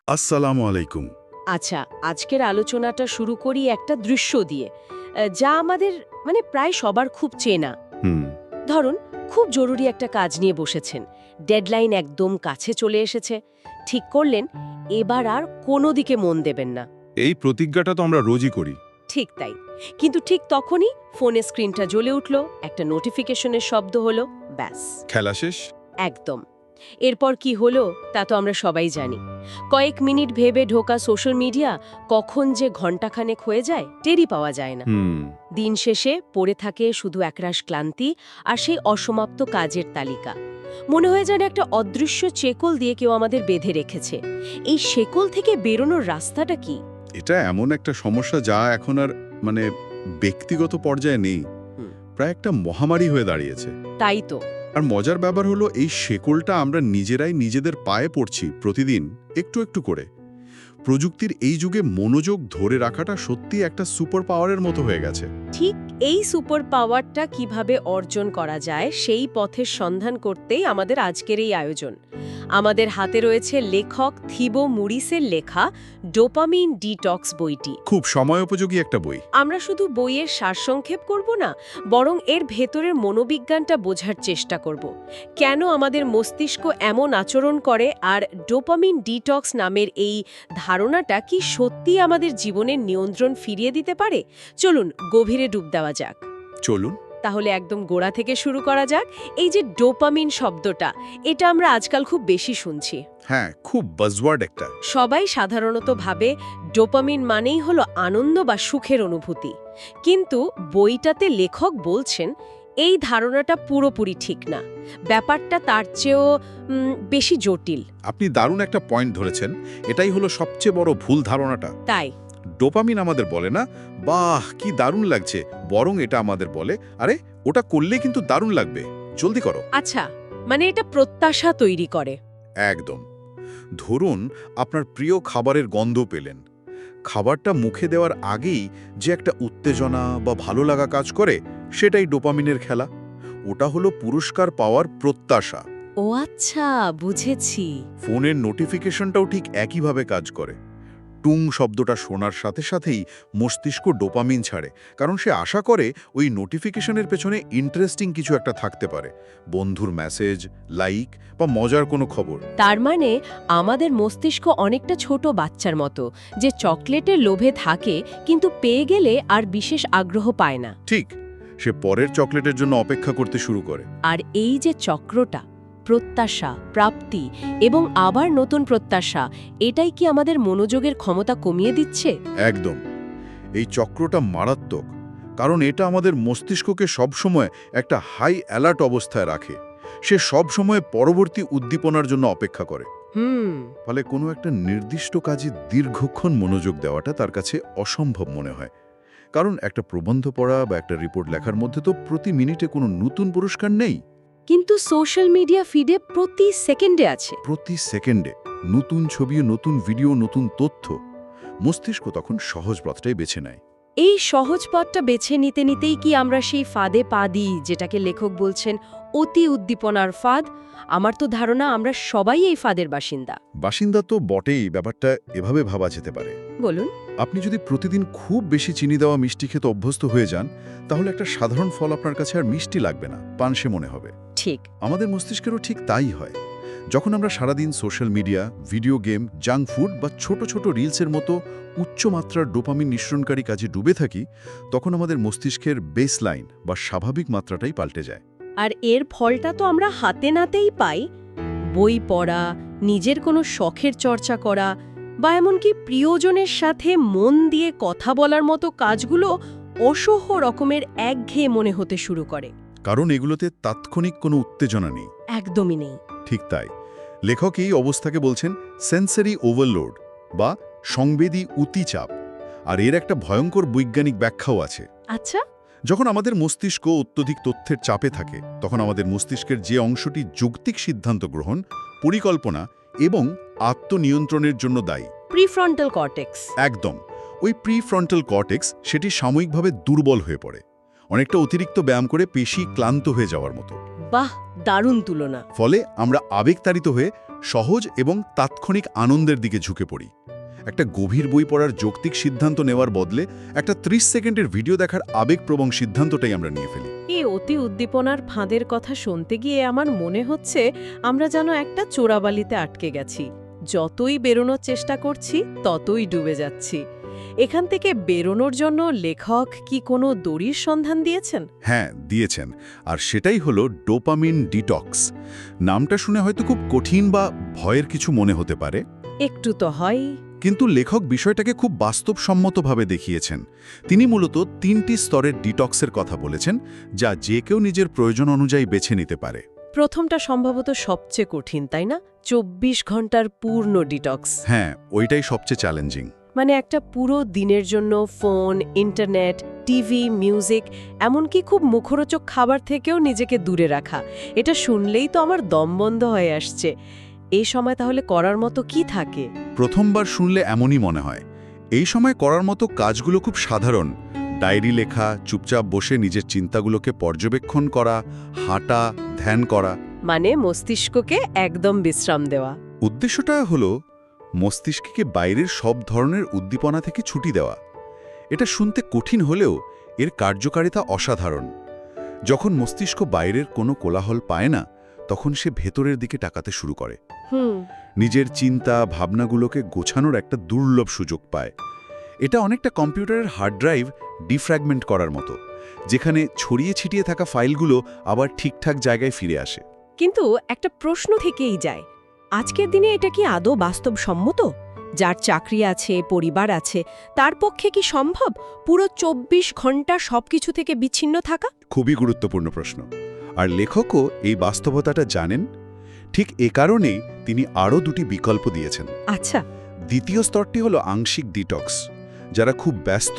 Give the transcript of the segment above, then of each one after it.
আসসালামু আলাইকুম। আচ্ছা, আজকের আলোচনাটা শুরু করি একটা দৃশ্য দিয়ে, যা আমাদের প্রায় সবার খুব চেনা। হুম। ধরুন, খুব জরুরি একটা কাজ নিয়ে বসেছেন, ডেডলাইন একদম কাছে চলে এসেছে, ঠিক করলেন এবার আর কোনো দিকে মন দেবেন না। এই প্রতিজ্ঞাটা তো আমরা রোজই করি। ঠিক তাই, কিন্তু ঠিক তখনই ফোনের স্ক্রিনটা জ্বলে উঠল, একটা নোটিফিকেশনের শব্দ হলো, ব্যাস। খেলা শেষ। একদম। এরপর কি হলো তা তো আমরা সবাই জানি। কয়েক মিনিট ভেবে ঢোকা সোশ্যাল মিডিয়া কখন যে ঘণ্টাখানেক হয়ে যায় টেরই পাওয়া যায় না। হুম। দিন শেষে পড়ে থাকে শুধু একরাশ ক্লান্তি আর সেই অসমাপ্ত কাজের তালিকা। মনে হয় যেন একটা অদৃশ্য চেকল দিয়ে কেউ আমাদের বেঁধে রেখেছে। এই শেকল থেকে বেরোনোর রাস্তাটা কি? এটা এমন একটা সমস্যা যা এখন আর মানে ব্যক্তিগত পর্যায়ে নেই, হুম। প্রায় একটা মহামারী হয়ে দাঁড়িয়েছে। তাই তো। আর মজার ব্যাপার হলো এই শেকলটা আমরা নিজেরাই নিজেদের পায়ে পড়ছি প্রতিদিন একটু একটু করে। প্রযুক্তির এই যুগে মনোযোগ ধরে রাখাটা সত্যি একটা সুপার পাওয়ারের মতো হয়ে গেছে। ঠিক এই সুপার পাওয়ারটা কিভাবে অর্জন করা যায় সেই পথের সন্ধান করতেই আমাদের আজকের এই আয়োজন। আমাদের হাতে রয়েছে লেখক থিবো মুরিসের লেখা ডোপামিন ডিটক্স বইটি। খুব সময়োপযোগী একটা বই। আমরা শুধু বইয়ের সারসংক্ষেপ করব না, বরং এর ভেতরের মনোবিজ্ঞানটা বোঝার চেষ্টা করব। কেন আমাদের মস্তিষ্ক এমন আচরণ করে, আর ডোপামিন ডিটক্স নামের এই ধারণাটা কি সত্যি আমাদের জীবনের নিয়ন্ত্রণ ফিরিয়ে দিতে পারে। চলুন গভীরে ডুব দেওয়া যাক। চলুন। তাহলে একদম গোড়া থেকে শুরু করা যাক। এই যে ডোপামিন শব্দটা, এটা আমরা আজকাল খুব বেশি শুনছি। হ্যাঁ, খুব বাজওয়ার্ড একটা। সবাই সাধারণত ভাবে ডোপামিন মানেই হলো আনন্দ বা সুখের অনুভূতি, কিন্তু বইটাতে লেখক বলছেন এই ধারণাটা পুরোপুরি ঠিক না। ব্যাপারটা তার চেয়েও বেশি জটিল। আপনি দারুণ একটা পয়েন্ট ধরেছেন। এটাই হলো সবচেয়ে বড় ভুল ধারণাটা। তাই ডোপামিন আমাদের বলে না বাহ কি দারুণ লাগছে, বরং এটা আমাদের বলে আরে ওটা করলে কিন্তু দারুণ লাগবে, জলদি করো। আচ্ছা, এটা প্রত্যাশা তৈরি করে। একদম। ধরুন আপনার প্রিয় খাবারের গন্ধ পেলেন, খাবারটা মুখে দেওয়ার আগেই যে একটা উত্তেজনা বা ভালো লাগা কাজ করে, সেটাই ডোপামিনের খেলা। ওটা হলো পুরস্কার পাওয়ার প্রত্যাশা। ও আচ্ছা, বুঝেছি। ফোনের নোটিফিকেশনটাও ঠিক একইভাবে কাজ করে। টুং শব্দটা শোনার সাথে সাথেই মস্তিষ্ক ডোপামিন ছাড়ে, কারণ সে আশা করে ওই নোটিফিকেশনের পেছনে ইন্টারেস্টিং কিছু একটা থাকতে পারে, বন্ধুর মেসেজ, লাইক বা মজার কোনো খবর। তার মানে আমাদের মস্তিষ্ক অনেকটা ছোট বাচ্চার মতো, যে চকলেটের লোভে থাকে কিন্তু পেয়ে গেলে আর বিশেষ আগ্রহ পায় না। ঠিক, সে পরের চকলেটের জন্য অপেক্ষা করতে শুরু করে। আর এই যে চক্রটা, প্রত্যাশা, প্রাপ্তি এবং আবার নতুন প্রত্যাশা, এটাই কি আমাদের মনোযোগের ক্ষমতা কমিয়ে দিচ্ছে? একদম। এই চক্রটা মারাত্মক, কারণ এটা আমাদের মস্তিষ্ককে সবসময় একটা হাই অ্যালার্ট অবস্থায় রাখে। সে সবসময় পরবর্তী উদ্দীপনার জন্য অপেক্ষা করে। ফলে কোনো একটা নির্দিষ্ট কাজে দীর্ঘক্ষণ মনোযোগ দেওয়াটা তার কাছে অসম্ভব মনে হয়। কারণ একটা প্রবন্ধ পড়া বা একটা রিপোর্ট লেখার মধ্যে তো প্রতি মিনিটে কোনো নতুন পুরস্কার নেই। কিন্তু সোশ্যাল মিডিয়া ফিডে প্রতি সেকেন্ডে আছে। প্রতি সেকেন্ডে নতুন ছবি, নতুন ভিডিও, নতুন তথ্য। মস্তিষ্ক তখন সহজ পথটাই বেছে নেয়। এই সহজ পথটা বেছে নিতে নিতেই কি আমরা সেই ফাঁদে পা দিই, যেটাকে লেখক বলছেন অতি উদ্দীপনার ফাঁদ? আমার তো ধারণা আমরা সবাই এই ফাঁদের বাসিন্দা। বাসিন্দা তো বটেই, ব্যাপারটা এভাবে ভাবা যেতে পারে। বলুন। আপনি যদি প্রতিদিন খুব বেশি চিনি দেওয়া মিষ্টি খেতে অভ্যস্ত হয়ে যান, তাহলে একটা সাধারণ ফল আপনার কাছে আর মিষ্টি লাগবে না, পানসে মনে হবে। ঠিক। আমাদের মস্তিষ্কেরও ঠিক তাই হয়। যখন আমরা সারাদিন social media, video game, junk food বা ছোট ছোট রিলসের মতো উচ্চমাত্রার ডোপামিন নিঃসরণকারী কাজে ডুবে থাকি, তখন আমাদের মস্তিষ্কের বেসলাইন বা স্বাভাবিক মাত্রাটাই পাল্টে যায়। আর এর ফলটা তো আমরা হাতে নাতেই পাই। বই পড়া, নিজের কোনো শখের চর্চা করা বা এমনকি প্রিয়জনের সাথে মন দিয়ে কথা বলার মতো কাজগুলো অসহ্য রকমের একঘেয়ে মনে হতে শুরু করে। কারণ এগুলোতে তাৎক্ষণিক কোনো উত্তেজনা নেই। একদমই নেই। ঠিক তাই। লেখক এই অবস্থাকে বলছেন সেন্সরি ওভারলোড বা সংবেদী অতিচাপ। আর এর একটা ভয়ঙ্কর বৈজ্ঞানিক ব্যাখ্যাও আছে। আচ্ছা। যখন আমাদের মস্তিষ্ক অত্যধিক তথ্যের চাপে থাকে, তখন আমাদের মস্তিষ্কের যে অংশটি যৌক্তিক সিদ্ধান্ত গ্রহণ, পরিকল্পনা এবং আত্মনিয়ন্ত্রণের জন্য দায়ী, প্রিফ্রন্টাল কর্টেক্স। একদম ওই প্রিফ্রন্টাল কর্টেক্স, সেটি সাময়িকভাবে দুর্বল হয়ে পড়ে, অনেকটা অতিরিক্ত ব্যায়াম করে পেশি ক্লান্ত হয়ে যাওয়ার মতো। বাহ, দারুণ তুলনা। ফলে আমরা আবেগতাড়িত হয়ে সহজ এবং তাৎক্ষণিক আনন্দের দিকে ঝুঁকে পড়ি। একটা গভীর বই পড়ার যৌক্তিক সিদ্ধান্ত নেওয়ার বদলে একটা 30 সেকেন্ডের ভিডিও দেখার আবেগপ্রবণ সিদ্ধান্তটাই আমরা নিয়ে ফেলি। এই অতি উদ্দীপনার ফাঁদের কথা শুনতে গিয়ে আমার মনে হচ্ছে আমরা যেন একটা চোরাবালিতে আটকে গেছি। যতই বেরোনোর চেষ্টা করছি ততই ডুবে যাচ্ছি। এখান থেকে বেরোনোর জন্য লেখক কি কোনো দড়ির সন্ধান দিয়েছেন? হ্যাঁ, দিয়েছেন। আর সেটাই হলো ডোপামিন ডিটক্স। নামটা শুনে হয়তো খুব কঠিন বা ভয়ের কিছু মনে হতে পারে, একটু তো হয়। কিন্তু লেখক বিষয়টাকে খুব বাস্তবসম্মতভাবে দেখিয়েছেন। তিনি মূলত 3টি স্তরের ডিটক্সের কথা বলেছেন, যা যে কেউ নিজের প্রয়োজন অনুযায়ী বেছে নিতে পারে। প্রথমটা সম্ভবত সবচেয়ে কঠিন, তাই না? 24 ঘন্টার পূর্ণ ডিটক্স। হ্যাঁ, ওইটাই সবচেয়ে চ্যালেঞ্জিং। মানে একটা পুরো দিনের জন্য ফোন, ইন্টারনেট, টিভি, মিউজিক, এমনকি খুব মুখরোচক খাবার থেকেও নিজেকে দূরে রাখা। এটা শুনলেই তো আমার দম বন্ধ হয়ে আসছে। এই সময় তাহলে করার মতো কি থাকে? প্রথমবার শুনলে এমনই মনে হয়। এই সময় করার মতো কাজগুলো খুব সাধারণ। ডায়েরি লেখা, চুপচাপ বসে নিজের চিন্তাগুলোকে পর্যবেক্ষণ করা, হাঁটা, ধ্যান করা। মানে মস্তিষ্ককে একদম বিশ্রাম দেওয়া। উদ্দেশ্যটা হলো মস্তিষ্ককে বাইরের সব ধরনের উদ্দীপনা থেকে ছুটি দেওয়া। এটা শুনতে কঠিন হলেও এর কার্যকারিতা অসাধারণ। যখন মস্তিষ্ক বাইরের কোনো কোলাহল পায় না, তখন সে ভেতরের দিকে তাকাতে শুরু করে। নিজের চিন্তা ভাবনাগুলোকে গোছানোর একটা দুর্লভ সুযোগ পায়। এটা অনেকটা কম্পিউটারের হার্ড ড্রাইভ ডিফ্র্যাগমেন্ট করার মতো, যেখানে ছড়িয়ে ছিটিয়ে থাকা ফাইলগুলো আবার ঠিকঠাক জায়গায় ফিরে আসে। কিন্তু একটা প্রশ্ন থেকেই যায়, আজকের দিনে এটা কি আদৌ বাস্তবসম্মত? যার চাকরি আছে, পরিবার আছে, তার পক্ষে কি সম্ভব পুরো 24 ঘন্টা সবকিছু থেকে বিচ্ছিন্ন থাকা? খুবই গুরুত্বপূর্ণ প্রশ্ন। আর লেখকও এই বাস্তবতাটা জানেন। ঠিক এ কারণেই তিনি আরও 2টি বিকল্প দিয়েছেন। আচ্ছা। দ্বিতীয় স্তরটি হলো আংশিক ডিটক্স। যারা খুব ব্যস্ত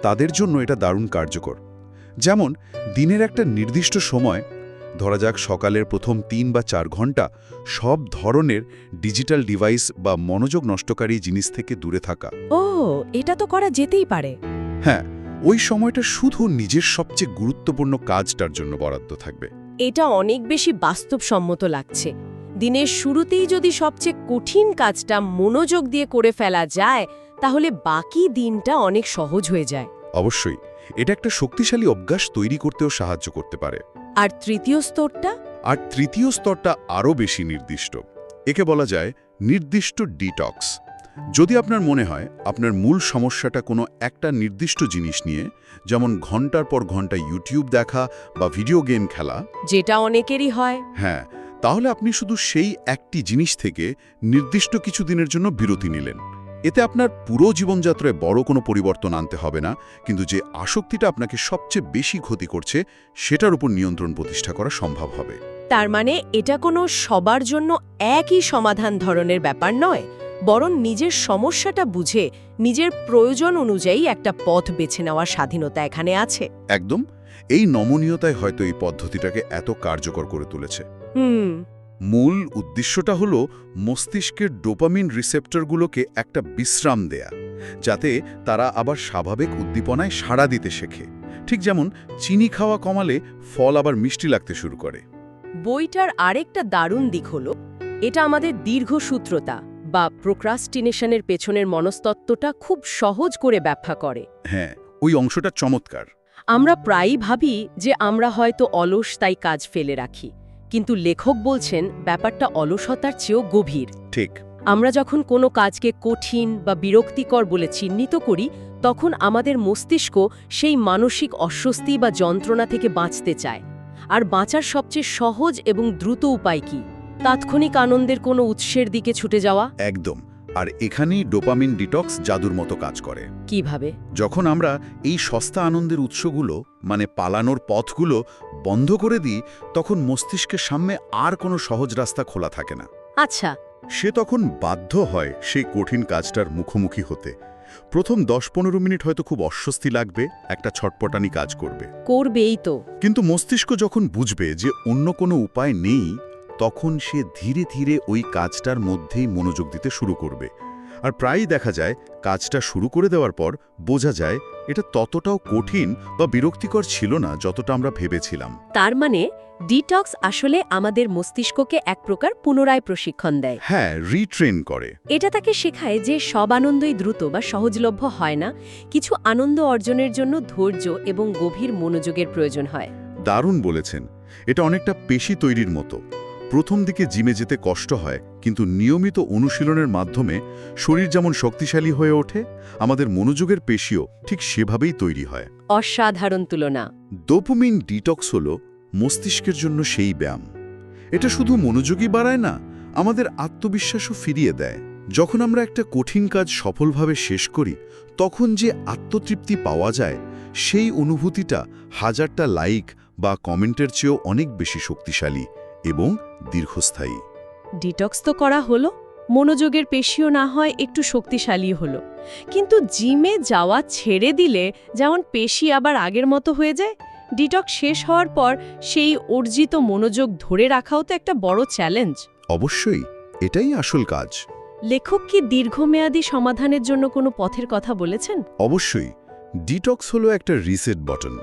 তাদের জন্য এটা দারুণ কার্যকর। যেমন দিনের একটা নির্দিষ্ট সময়, ধরা যাক সকালের প্রথম 3 বা 4 ঘন্টা, সব ধরনের ডিজিটাল ডিভাইস বা মনোযোগ নষ্টকারী জিনিস থেকে দূরে থাকা। ও, এটা তো করা যেতেই পারে। হ্যাঁ, ওই সময়টা শুধু নিজের সবচেয়ে গুরুত্বপূর্ণ কাজটার জন্য বরাদ্দ থাকবে। এটা অনেক বেশি বাস্তবসম্মত লাগছে। দিনের শুরুতেই যদি সবচেয়ে কঠিন কাজটা মনোযোগ দিয়ে করে ফেলা যায়, তাহলে বাকি দিনটা অনেক সহজ হয়ে যায়। অবশ্যই, এটা একটা শক্তিশালী অভ্যাস তৈরি করতেও সাহায্য করতে পারে। আর তৃতীয় স্তরটা? আর তৃতীয় স্তরটা আরও বেশি নির্দিষ্ট। একে বলা যায় নির্দিষ্ট ডিটক্স। যদি আপনার মনে হয় আপনার মূল সমস্যাটা কোনো একটা নির্দিষ্ট জিনিস নিয়ে, যেমন ঘন্টার পর ঘন্টা ইউটিউব দেখা বা ভিডিও গেম খেলা, যেটা অনেকেরই হয়, হ্যাঁ, তাহলে আপনি শুধু সেই একটি জিনিস থেকে নির্দিষ্ট কিছু দিনের জন্য বিরতি নিলেন। এতে আপনার পুরো জীবনযাত্রায় বড় কোনো পরিবর্তন আনতে হবে না, কিন্তু যে আসক্তিটা আপনাকে সবচেয়ে বেশি ক্ষতি করছে সেটার উপর নিয়ন্ত্রণ প্রতিষ্ঠা করা সম্ভব হবে। তার মানে এটা কোনো সবার জন্য একই সমাধান ধরনের ব্যাপার নয়, বরং নিজের সমস্যাটা বুঝে নিজের প্রয়োজন অনুযায়ী একটা পথ বেছে নেওয়ার স্বাধীনতা এখানে আছে। একদম। এই নমনীয়তায় হয়তো এই পদ্ধতিটাকে এত কার্যকর করে তুলেছে। মূল উদ্দেশ্যটা হলো মস্তিষ্কের ডোপামিন রিসেপ্টরগুলোকে একটা বিশ্রাম দেয়া, যাতে তারা আবার স্বাভাবিক উদ্দীপনায় সাড়া দিতে শেখে। ঠিক যেমন চিনি খাওয়া কমালে ফল আবার মিষ্টি লাগতে শুরু করে। বইটার আরেকটা দারুণ দিক হলো এটা আমাদের দীর্ঘসূত্রতা বা প্রোক্রাস্টিনেশনের পেছনের মনস্তত্ত্বটা খুব সহজ করে ব্যাখ্যা করে। হ্যাঁ, ওই অংশটা চমৎকার। আমরা প্রায়ই ভাবি যে আমরা হয়তো অলস তাই কাজ ফেলে রাখি, কিন্তু লেখক বলছেন ব্যাপারটা অলসতার চেয়েও গভীর। ঠিক। আমরা যখন কোনো কাজকে কঠিন বা বিরক্তিকর বলে চিহ্নিত করি, তখন আমাদের মস্তিষ্ক সেই মানসিক অস্বস্তি বা যন্ত্রণা থেকে বাঁচতে চায়। আর বাঁচার সবচেয়ে সহজ এবং দ্রুত উপায় কি? তাৎক্ষণিক আনন্দের কোনো উৎসের দিকে ছুটে যাওয়া। একদম। আর এখানেই ডোপামিন ডিটক্স জাদুর মতো কাজ করে। কিভাবে? যখন আমরা এই সস্তা আনন্দের উৎসগুলো, মানে পালানোর পথগুলো বন্ধ করে দিই, তখন মস্তিষ্কের সামনে আর কোনো সহজ রাস্তা খোলা থাকে না। আচ্ছা। সে তখন বাধ্য হয় সেই কঠিন কাজটার মুখোমুখি হতে। প্রথম 10-15 মিনিট হয়তো খুব অস্বস্তি লাগবে, একটা ছটপটানি কাজ করবেই তো। কিন্তু মস্তিষ্ক যখন বুঝবে যে অন্য কোনো উপায় নেই, তখন সে ধীরে ধীরে ওই কাজটার মধ্যেই মনোযোগ দিতে শুরু করবে। আর প্রায়ই দেখা যায় কাজটা শুরু করে দেওয়ার পর বোঝা যায় এটা ততটাও কঠিন বা বিরক্তিকর ছিল না যতটা আমরা ভেবেছিলাম। তার মানে ডিটক্স আসলে আমাদের মস্তিষ্ককে এক প্রকার পুনরায় প্রশিক্ষণ দেয়। হ্যাঁ, রিট্রেন করে। এটা তাকে শেখায় যে সব আনন্দই দ্রুত বা সহজলভ্য হয় না, কিছু আনন্দ অর্জনের জন্য ধৈর্য এবং গভীর মনোযোগের প্রয়োজন হয়। দারুণ বলেছেন। এটা অনেকটা পেশি তৈরির মতো। প্রথম দিকে জিমে যেতে কষ্ট হয়, কিন্তু নিয়মিত অনুশীলনের মাধ্যমে শরীর যেমন শক্তিশালী হয়ে ওঠে, আমাদের মনোযোগের পেশিও ঠিক সেভাবেই তৈরি হয়। অসাধারণ তুলনা। ডোপামিন ডিটক্স হল মস্তিষ্কের জন্য সেই ব্যায়াম। এটা শুধু মনোযোগই বাড়ায় না, আমাদের আত্মবিশ্বাসও ফিরিয়ে দেয়। যখন আমরা একটা কঠিন কাজ সফলভাবে শেষ করি, তখন যে আত্মতৃপ্তি পাওয়া যায়, সেই অনুভূতিটা হাজারটা লাইক বা কমেন্টের চেয়েও অনেক বেশি শক্তিশালী এবং দীর্ঘস্থায়ী। ডিটক্স তো করা হলো, মনোযোগের পেশিও না হয় একটু শক্তিশালী হলো, কিন্তু জিমে যাওয়া ছেড়ে দিলে যেমন পেশি আবার আগের মতো হয়ে যায়, ডিটক্স শেষ হওয়ার পর সেই অর্জিত মনোযোগ ধরে রাখাও তো একটা বড় চ্যালেঞ্জ। অবশ্যই, এটাই আসল কাজ। লেখক কি দীর্ঘমেয়াদী সমাধানের জন্য কোনো পথের কথা বলেছেন? অবশ্যই, ডিটক্স হলো একটা রিসেট বাটন,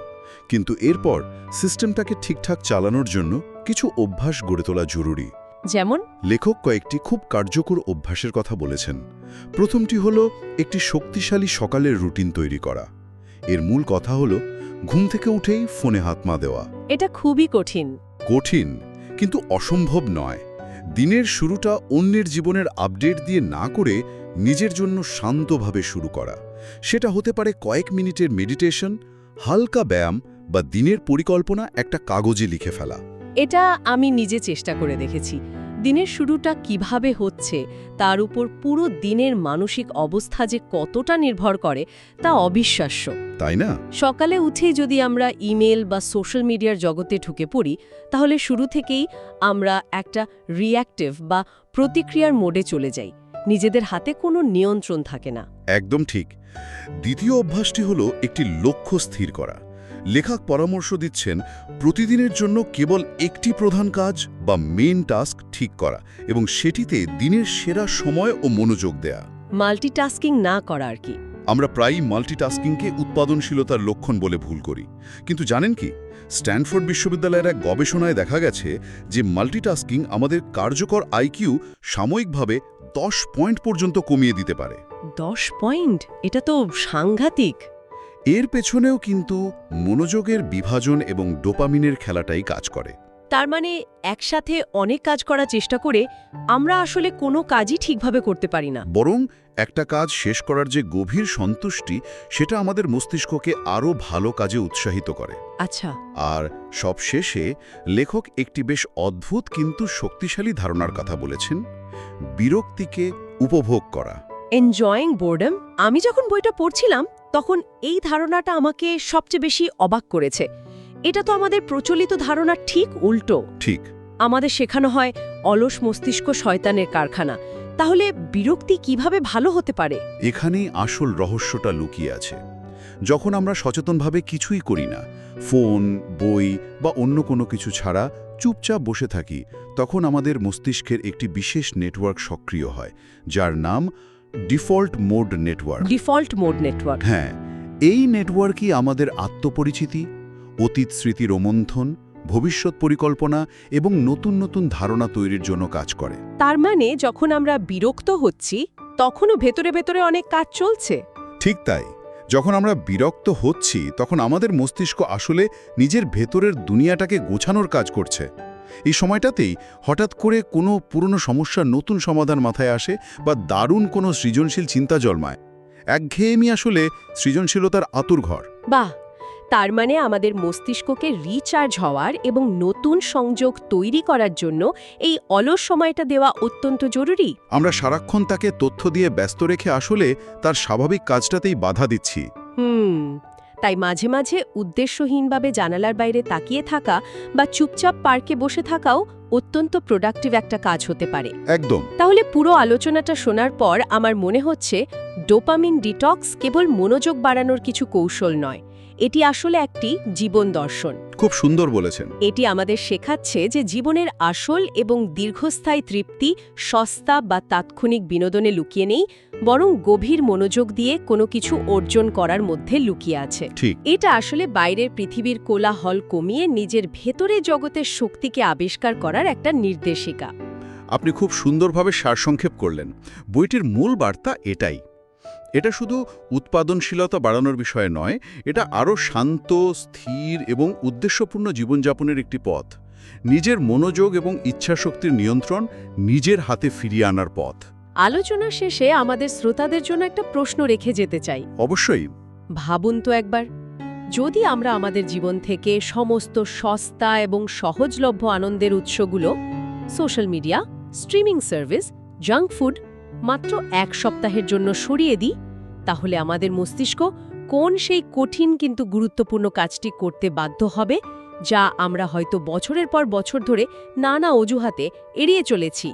কিন্তু এরপর সিস্টেমটাকে ঠিকঠাক চালানোর জন্য কিছু অভ্যাস গড়ে তোলা জরুরি। যেমন? লেখক কয়েকটি খুব কার্যকর অভ্যাসের কথা বলেছেন। প্রথমটি হলো একটি শক্তিশালী সকালের রুটিন তৈরি করা। এর মূল কথা হলো ঘুম থেকে উঠেই ফোনে হাত না দেওয়া। এটা খুবই কঠিন। কঠিন, কিন্তু অসম্ভব নয়। দিনের শুরুটা অন্যের জীবনের আপডেট দিয়ে না করে নিজের জন্য শান্তভাবে শুরু করা। সেটা হতে পারে কয়েক মিনিটের মেডিটেশন, হালকা ব্যায়াম বা দিনের পরিকল্পনা একটা কাগজে লিখে ফেলা। এটা আমি নিজে চেষ্টা করে দেখেছি। দিনের শুরুটা কিভাবে হচ্ছে তার উপর পুরো দিনের মানসিক অবস্থা যে কতটা নির্ভর করে তা অবিশ্বাস্য, তাই না? সকালে উঠেই যদি আমরা ইমেল বা সোশ্যাল মিডিয়ার জগতে ঢুকে পড়ি, তাহলে শুরু থেকেই আমরা একটা রিঅ্যাক্টিভ বা প্রতিক্রিয়ার মোডে চলে যাই। নিজেদের হাতে কোনো নিয়ন্ত্রণ থাকে না। একদম ঠিক। দ্বিতীয় অভ্যাসটি হলো একটি লক্ষ্য স্থির করা। লেখক পরামর্শ দিচ্ছেন প্রতিদিনের জন্য কেবল একটি প্রধান কাজ বা মেইন টাস্ক ঠিক করা এবং সেটিতে দিনের সেরা সময় ও মনোযোগ দেয়া। মাল্টিটাস্কিং না করা আর কি। আমরা প্রায়ই মাল্টিটাস্কিংকে উৎপাদনশীলতার লক্ষণ বলে ভুল করি, কিন্তু জানেন কি, স্ট্যানফোর্ড বিশ্ববিদ্যালয়ের এক গবেষণায় দেখা গেছে যে মাল্টিটাস্কিং আমাদের কার্যকর আইকিউ সাময়িকভাবে 10 পয়েন্ট পর্যন্ত কমিয়ে দিতে পারে। 10 পয়েন্ট? এটা তো সাংঘাতিক। এর পেছনেও কিন্তু মনোযোগের বিভাজন এবং ডোপামিনের খেলাটাই কাজ করে। তার মানে একসাথে অনেক কাজ করার চেষ্টা করে আমরা আসলে কোনো কাজই ঠিকভাবে করতে পারি না। বরং একটা কাজ শেষ করার যে গভীর সন্তুষ্টি, সেটা আমাদের মস্তিষ্ককে আরও ভালো কাজে উৎসাহিত করে। আচ্ছা। আর সবশেষে লেখক একটি বেশ অদ্ভুত কিন্তু শক্তিশালী ধারণার কথা বলেছেন: বিরক্তিকে উপভোগ করা। Enjoying boredom. আমি যখন বইটা পড়ছিলাম তখন এই ধারণাটা আমাকে সবচেয়ে বেশি অবাক করেছে। এটা তো আমাদের প্রচলিত ধারণা ঠিক উল্টো। ঠিক। আমাদের শেখানো হয় অলস মস্তিষ্ক শয়তানের কারখানা। তাহলে বিরক্তি কিভাবে ভালো হতে পারে? এখানেই আসল রহস্যটা লুকিয়ে আছে। যখন আমরা সচেতনভাবে কিছুই করি না, ফোন, বই বা অন্য কোনো কিছু ছাড়া চুপচাপ বসে থাকি, তখন আমাদের মস্তিষ্কের একটি বিশেষ নেটওয়ার্ক সক্রিয় হয়, যার নাম default mode network. Default mode network. হ্যাঁ, এই নেটওয়ার্কই আমাদের আত্মপরিচিতি, অতীত স্মৃতি রোমন্থন, ভবিষ্যৎ পরিকল্পনা এবং নতুন নতুন ধারণা তৈরির জন্য কাজ করে। তার মানে যখন আমরা বিরক্ত হচ্ছি তখনও ভেতরে ভেতরে অনেক কাজ চলছে। ঠিক তাই। যখন আমরা বিরক্ত হচ্ছি তখন আমাদের মস্তিষ্ক আসলে নিজের ভেতরের দুনিয়াটাকে গোছানোর কাজ করছে। এই সময়টাতেই হঠাৎ করে কোনো পুরনো সমস্যার নতুন সমাধান মাথায় আসে বা দারুণ কোনো সৃজনশীল চিন্তা জন্মায়। একঘেয়েমি আসলে সৃজনশীলতার আতুরঘর। বাহ! তার মানে আমাদের মস্তিষ্ককে রিচার্জ হওয়ার এবং নতুন সংযোগ তৈরি করার জন্য এই অলস সময়টা দেওয়া অত্যন্ত জরুরি। আমরা সারাক্ষণ তাকে তথ্য দিয়ে ব্যস্ত রেখে আসলে তার স্বাভাবিক কাজটাতেই বাধা দিচ্ছি। তাই মাঝে মাঝে উদ্দেশ্যহীনভাবে জানালার বাইরে তাকিয়ে থাকা বা চুপচাপ পার্কে বসে থাকাও অত্যন্ত প্রোডাক্টিভ একটা কাজ হতে পারে। একদম। তাহলে পুরো আলোচনাটা শোনার পর আমার মনে হচ্ছে ডোপামিন ডিটক্স কেবল মনোযোগ বাড়ানোর কিছু কৌশল নয়, এটি আসলে একটি জীবন দর্শন। খুব সুন্দর বলেছেন। এটি আমাদের শেখাচ্ছে যে জীবনের আসল এবং দীর্ঘস্থায়ী তৃপ্তি সস্তা বা তাৎক্ষণিক বিনোদনে লুকিয়ে নেই, বরং গভীর মনোযোগ দিয়ে কোনো কিছু অর্জন করার মধ্যে লুকিয়ে আছে। ঠিক। এটা আসলে বাইরের পৃথিবীর কোলাহল কমিয়ে নিজের ভেতরে জগতের শক্তিকে আবিষ্কার করার একটা নির্দেশিকা। আপনি খুব সুন্দরভাবে সারসংক্ষেপ করলেন। বইটির মূল বার্তা এটাই। এটা শুধু উৎপাদনশীলতা বাড়ানোর বিষয় নয়, এটা আরও শান্ত, স্থির এবং উদ্দেশ্যপূর্ণ জীবনযাপনের একটি পথ। নিজের মনোযোগ এবং ইচ্ছাশক্তির নিয়ন্ত্রণ নিজের হাতে ফিরিয়ে আনার পথ। আলোচনা শেষে আমাদের শ্রোতাদের জন্য একটা প্রশ্ন রেখে যেতে চাই। অবশ্যই। ভাবুন তো একবার, যদি আমরা আমাদের জীবন থেকে সমস্ত সস্তা এবং সহজলভ্য আনন্দের উৎসগুলো, social media, streaming service, junk food, মাত্র 1 সপ্তাহের জন্য সরিয়ে দিই, তাহলে আমাদের মস্তিষ্ক কোন সেই কঠিন কিন্তু গুরুত্বপূর্ণ কাজটি করতে বাধ্য হবে, যা আমরা হয়তো বছরের পর বছর ধরে নানা অজুহাতে এড়িয়ে চলেছি?